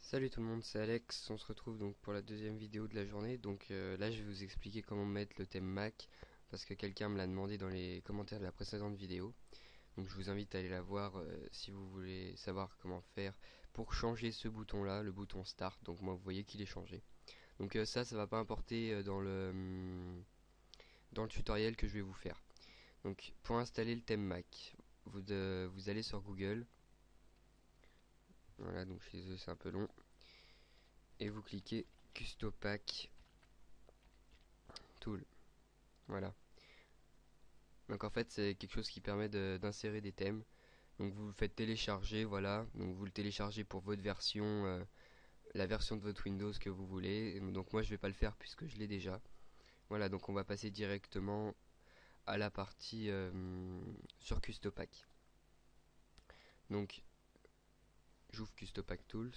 Salut tout le monde, c'est Alex, on se retrouve donc pour la deuxième vidéo de la journée. Donc là je vais vous expliquer comment mettre le thème Mac parce que quelqu'un me l'a demandé dans les commentaires de la précédente vidéo. Donc je vous invite à aller la voir si vous voulez savoir comment faire pour changer ce bouton là, le bouton Start. Donc moi vous voyez qu'il est changé. Donc ça va pas importer dans le tutoriel que je vais vous faire. Donc pour installer le thème Mac, vous allez sur Google. Voilà, donc chez eux c'est un peu long. Et vous cliquez Custopack Tool. Voilà. Donc en fait c'est quelque chose qui permet d'insérer des thèmes. Donc vous le faites télécharger, voilà. Donc vous le téléchargez pour votre version, la version de votre Windows que vous voulez. Donc moi je vais pas le faire puisque je l'ai déjà. Voilà, donc on va passer directement à la partie sur Custopack. Donc j'ouvre Custopack Tools.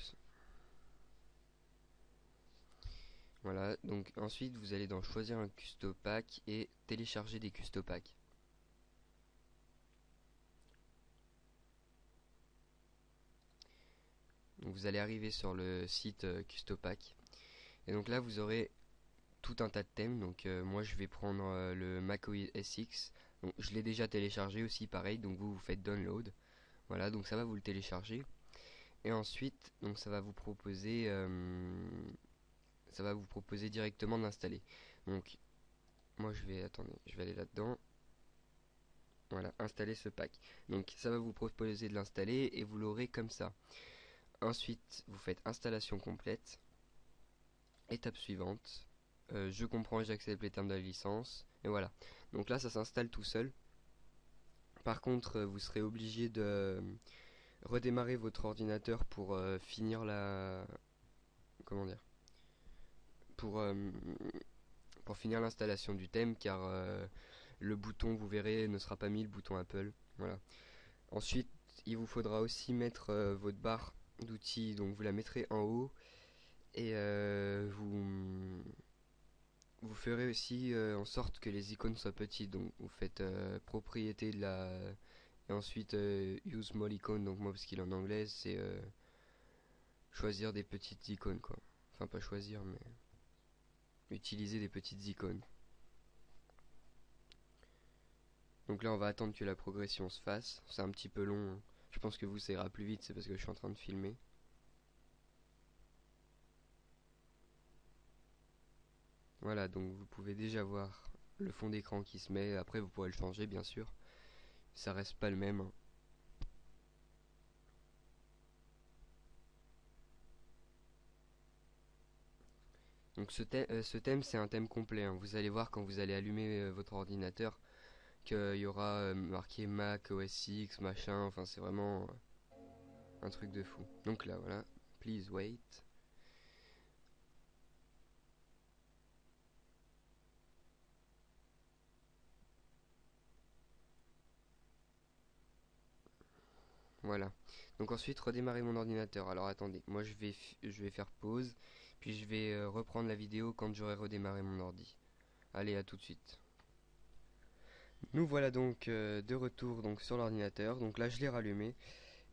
Voilà, donc ensuite vous allez dans choisir un Custopack et télécharger des Custopacks. Donc vous allez arriver sur le site Custopack. Et donc là vous aurez tout un tas de thèmes. Donc moi je vais prendre le macOS X. Donc je l'ai déjà téléchargé aussi pareil. Donc vous faites download. Voilà, donc ça va vous le télécharger. Et ensuite donc ça va vous proposer directement d'installer. Donc moi je vais aller là-dedans. Voilà, installer ce pack. Donc ça va vous proposer de l'installer et vous l'aurez comme ça. Ensuite vous faites installation complète. Étape suivante. Je comprends, j'accepte les termes de la licence. Et voilà. Donc là, ça s'installe tout seul. Par contre, vous serez obligé de redémarrer votre ordinateur pour finir la... Comment dire pour, euh, pour finir l'installation du thème, car le bouton, vous verrez, ne sera pas mis, le bouton Apple. Voilà. Ensuite, il vous faudra aussi mettre votre barre d'outils. Donc vous la mettrez en haut. Et vous ferez aussi en sorte que les icônes soient petites. Donc vous faites propriété de la... Et ensuite use small icon. Donc moi parce qu'il est en anglais c'est choisir des petites icônes quoi. Enfin pas choisir mais utiliser des petites icônes. Donc là on va attendre que la progression se fasse. C'est un petit peu long. Je pense que vous ça ira plus vite, c'est parce que je suis en train de filmer. Voilà, donc vous pouvez déjà voir le fond d'écran qui se met. Après vous pourrez le changer bien sûr. Ça reste pas le même, hein. Donc ce thème c'est un thème complet, hein. Vous allez voir quand vous allez allumer votre ordinateur qu'il y aura marqué Mac, OS X, machin, enfin c'est vraiment un truc de fou. Donc là voilà, please wait. Voilà. Donc ensuite redémarrer mon ordinateur. Alors attendez, moi je vais faire pause, puis je vais reprendre la vidéo quand j'aurai redémarré mon ordi. Allez, à tout de suite. Nous voilà donc de retour donc sur l'ordinateur. Donc là je l'ai rallumé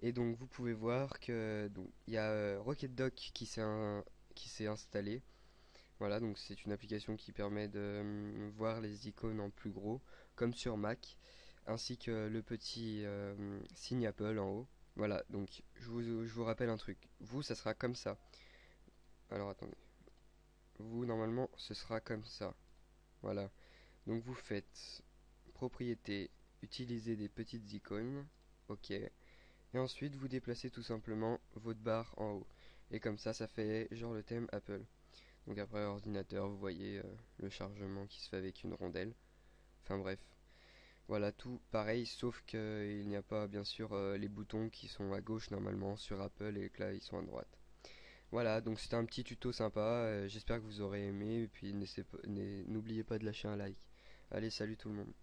et donc vous pouvez voir que donc il y a RocketDock qui s'est installé. Voilà, donc c'est une application qui permet de voir les icônes en plus gros, comme sur Mac, ainsi que le petit signe Apple en haut. Voilà, donc je vous rappelle un truc. Vous, ça sera comme ça. Alors attendez. Vous, normalement, ce sera comme ça. Voilà. Donc vous faites propriété, utiliser des petites icônes. Ok. Et ensuite, vous déplacez tout simplement votre barre en haut. Et comme ça fait genre le thème Apple. Donc après ordinateur, vous voyez le chargement qui se fait avec une rondelle. Enfin bref, voilà tout pareil, sauf qu'il n'y a pas bien sûr les boutons qui sont à gauche normalement sur Apple et que là ils sont à droite. Voilà, donc c'était un petit tuto sympa, j'espère que vous aurez aimé et puis n'oubliez pas de lâcher un like. Allez, salut tout le monde.